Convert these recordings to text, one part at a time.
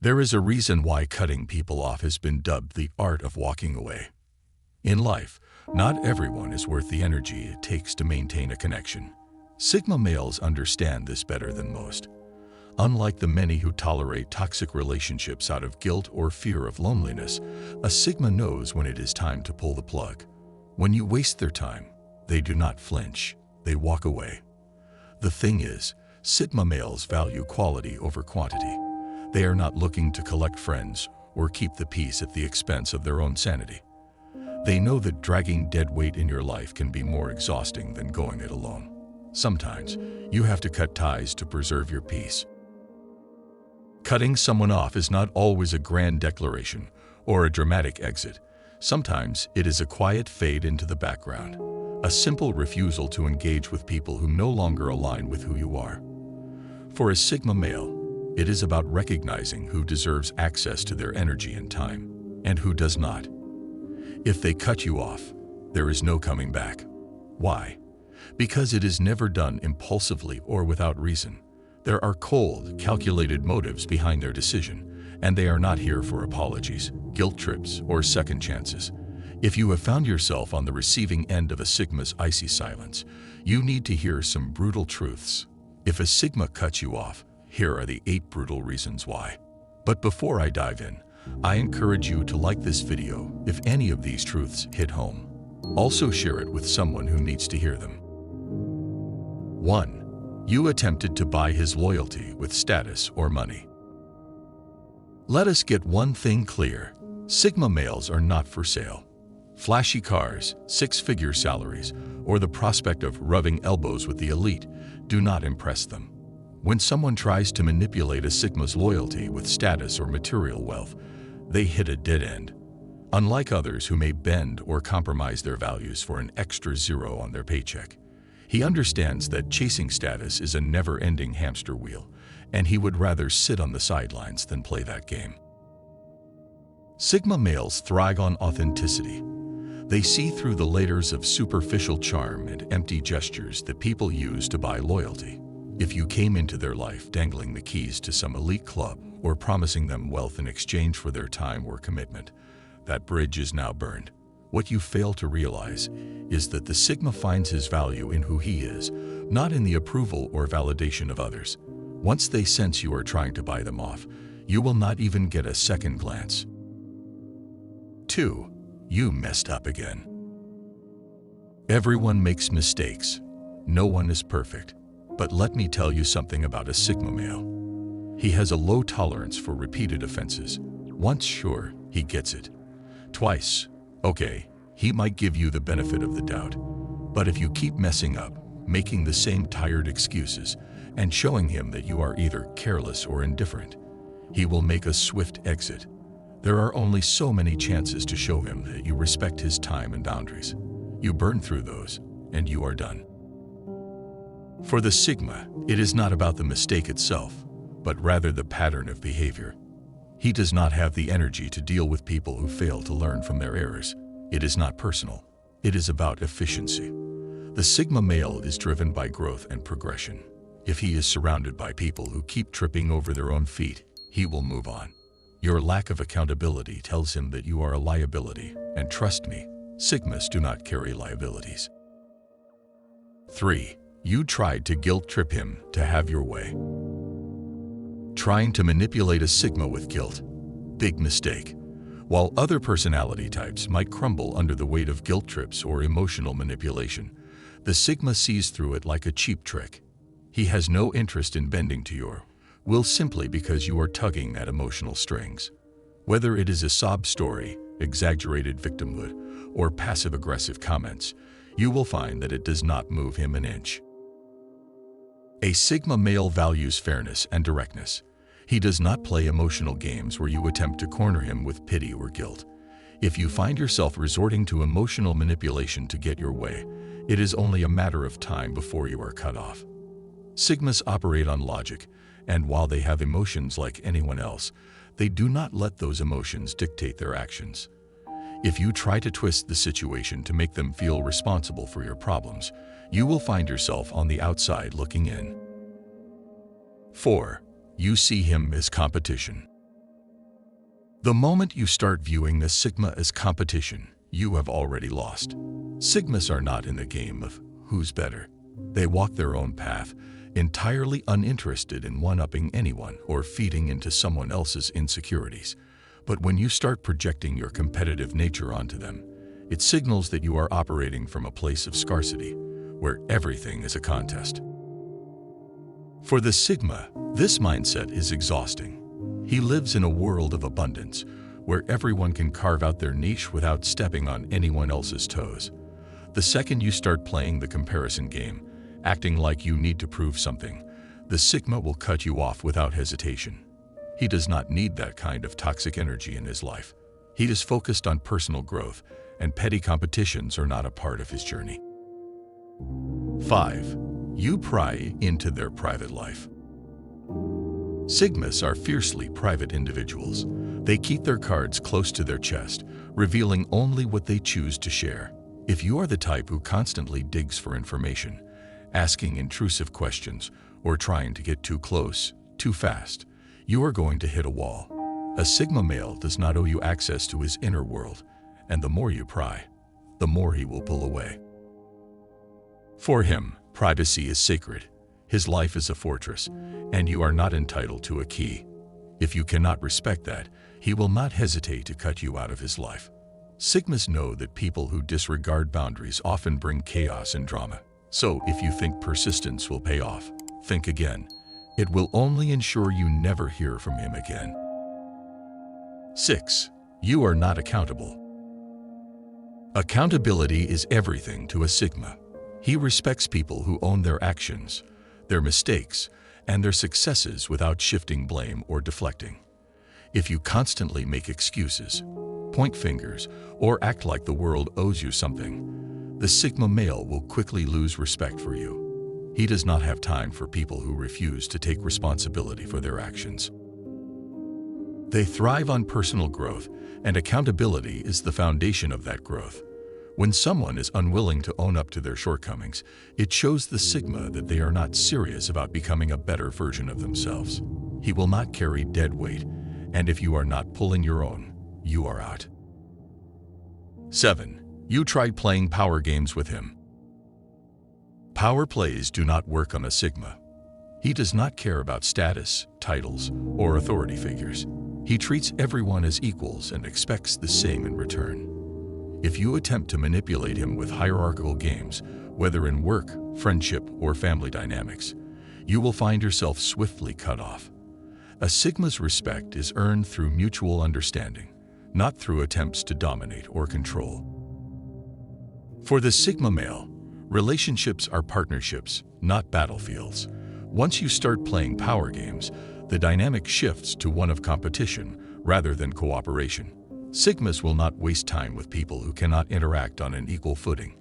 There is a reason why cutting people off has been dubbed the art of walking away. In life, not everyone is worth the energy it takes to maintain a connection. Sigma males understand this better than most. Unlike the many who tolerate toxic relationships out of guilt or fear of loneliness, a Sigma knows when it is time to pull the plug. When you waste their time, they do not flinch, they walk away. The thing is, Sigma males value quality over quantity. They are not looking to collect friends or keep the peace at the expense of their own sanity. They know that dragging dead weight in your life can be more exhausting than going it alone. Sometimes, you have to cut ties to preserve your peace. Cutting someone off is not always a grand declaration or a dramatic exit. Sometimes it is a quiet fade into the background, a simple refusal to engage with people who no longer align with who you are. For a Sigma male, it is about recognizing who deserves access to their energy and time, and who does not. If they cut you off, there is no coming back. Why? Because it is never done impulsively or without reason. There are cold, calculated motives behind their decision, and they are not here for apologies, guilt trips, or second chances. If you have found yourself on the receiving end of a Sigma's icy silence, you need to hear some brutal truths. If a Sigma cuts you off, here are the 8 brutal reasons why. But before I dive in, I encourage you to like this video if any of these truths hit home. Also share it with someone who needs to hear them. 1. You attempted to buy his loyalty with status or money. Let us get one thing clear. Sigma males are not for sale. Flashy cars, 6-figure salaries, or the prospect of rubbing elbows with the elite do not impress them. When someone tries to manipulate a Sigma's loyalty with status or material wealth, they hit a dead end. Unlike others who may bend or compromise their values for an extra zero on their paycheck, he understands that chasing status is a never-ending hamster wheel, and he would rather sit on the sidelines than play that game. Sigma males thrive on authenticity. They see through the layers of superficial charm and empty gestures that people use to buy loyalty. If you came into their life dangling the keys to some elite club or promising them wealth in exchange for their time or commitment, that bridge is now burned. What you fail to realize is that the Sigma finds his value in who he is, not in the approval or validation of others. Once they sense you are trying to buy them off, you will not even get a second glance. 2. You messed up again. Everyone makes mistakes. No one is perfect. But let me tell you something about a Sigma male. He has a low tolerance for repeated offenses. Once, sure, he gets it. Twice, okay, he might give you the benefit of the doubt. But if you keep messing up, making the same tired excuses, and showing him that you are either careless or indifferent, he will make a swift exit. There are only so many chances to show him that you respect his time and boundaries. You burn through those, and you are done. For the Sigma, it is not about the mistake itself, but rather the pattern of behavior. He does not have the energy to deal with people who fail to learn from their errors. It is not personal. It is about efficiency. The Sigma male is driven by growth and progression. If he is surrounded by people who keep tripping over their own feet, he will move on. Your lack of accountability tells him that you are a liability, and trust me, Sigmas do not carry liabilities. 3. You tried to guilt trip him to have your way. Trying to manipulate a Sigma with guilt. Big mistake. While other personality types might crumble under the weight of guilt trips or emotional manipulation, the Sigma sees through it like a cheap trick. He has no interest in bending to your will simply because you are tugging at emotional strings. Whether it is a sob story, exaggerated victimhood, or passive-aggressive comments, you will find that it does not move him an inch. A Sigma male values fairness and directness. He does not play emotional games where you attempt to corner him with pity or guilt. If you find yourself resorting to emotional manipulation to get your way, it is only a matter of time before you are cut off. Sigmas operate on logic, and while they have emotions like anyone else, they do not let those emotions dictate their actions. If you try to twist the situation to make them feel responsible for your problems, you will find yourself on the outside looking in. 4. You see him as competition. The moment you start viewing the Sigma as competition, you have already lost. Sigmas are not in the game of who's better. They walk their own path, entirely uninterested in one-upping anyone or feeding into someone else's insecurities. But when you start projecting your competitive nature onto them, it signals that you are operating from a place of scarcity, where everything is a contest. For the Sigma, this mindset is exhausting. He lives in a world of abundance, where everyone can carve out their niche without stepping on anyone else's toes. The second you start playing the comparison game, acting like you need to prove something, the Sigma will cut you off without hesitation. He does not need that kind of toxic energy in his life. He is focused on personal growth, and petty competitions are not a part of his journey. 5. You pry into their private life. Sigmas are fiercely private individuals. They keep their cards close to their chest, revealing only what they choose to share. If you are the type who constantly digs for information, asking intrusive questions, or trying to get too close, too fast, you are going to hit a wall. A Sigma male does not owe you access to his inner world, and the more you pry, the more he will pull away. For him, privacy is sacred. His life is a fortress, and you are not entitled to a key. If you cannot respect that, he will not hesitate to cut you out of his life. Sigmas know that people who disregard boundaries often bring chaos and drama. So if you think persistence will pay off, think again. It will only ensure you never hear from him again. 6. You are not accountable. Accountability is everything to a Sigma. He respects people who own their actions, their mistakes, and their successes without shifting blame or deflecting. If you constantly make excuses, point fingers, or act like the world owes you something, the Sigma male will quickly lose respect for you. He does not have time for people who refuse to take responsibility for their actions. They thrive on personal growth, and accountability is the foundation of that growth. When someone is unwilling to own up to their shortcomings, it shows the Sigma that they are not serious about becoming a better version of themselves. He will not carry dead weight, and if you are not pulling your own, you are out. 7. You tried playing power games with him. Power plays do not work on a Sigma. He does not care about status, titles, or authority figures. He treats everyone as equals and expects the same in return. If you attempt to manipulate him with hierarchical games, whether in work, friendship, or family dynamics, you will find yourself swiftly cut off. A Sigma's respect is earned through mutual understanding, not through attempts to dominate or control. For the Sigma male, relationships are partnerships, not battlefields. Once you start playing power games, the dynamic shifts to one of competition rather than cooperation. Sigmas will not waste time with people who cannot interact on an equal footing.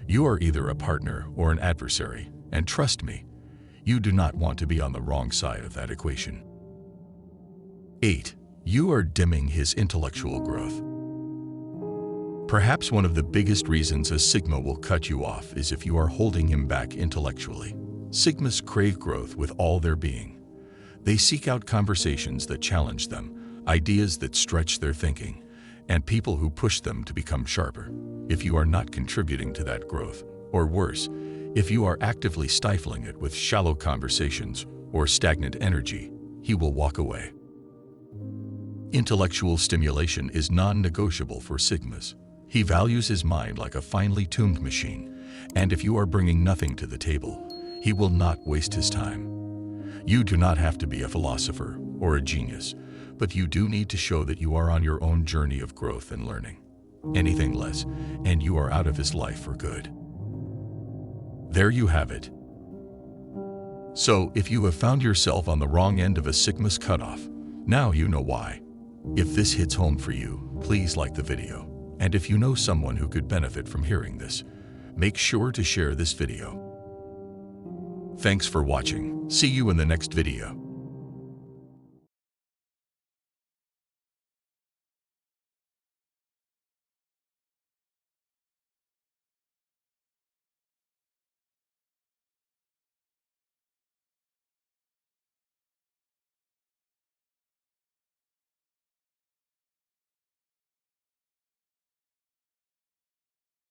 You are either a partner or an adversary, and trust me, you do not want to be on the wrong side of that equation. 8. You are dimming his intellectual growth. Perhaps one of the biggest reasons a Sigma will cut you off is if you are holding him back intellectually. Sigmas crave growth with all their being. They seek out conversations that challenge them, ideas that stretch their thinking, and people who push them to become sharper. If you are not contributing to that growth, or worse, if you are actively stifling it with shallow conversations or stagnant energy, he will walk away. Intellectual stimulation is non-negotiable for Sigmas. He values his mind like a finely tuned machine, and if you are bringing nothing to the table, he will not waste his time. You do not have to be a philosopher or a genius, but you do need to show that you are on your own journey of growth and learning. Anything less, and you are out of his life for good. There you have it. So, if you have found yourself on the wrong end of a Sigma's cutoff, now you know why. If this hits home for you, please like the video. And if you know someone who could benefit from hearing this, make sure to share this video. Thanks for watching. See you in the next video.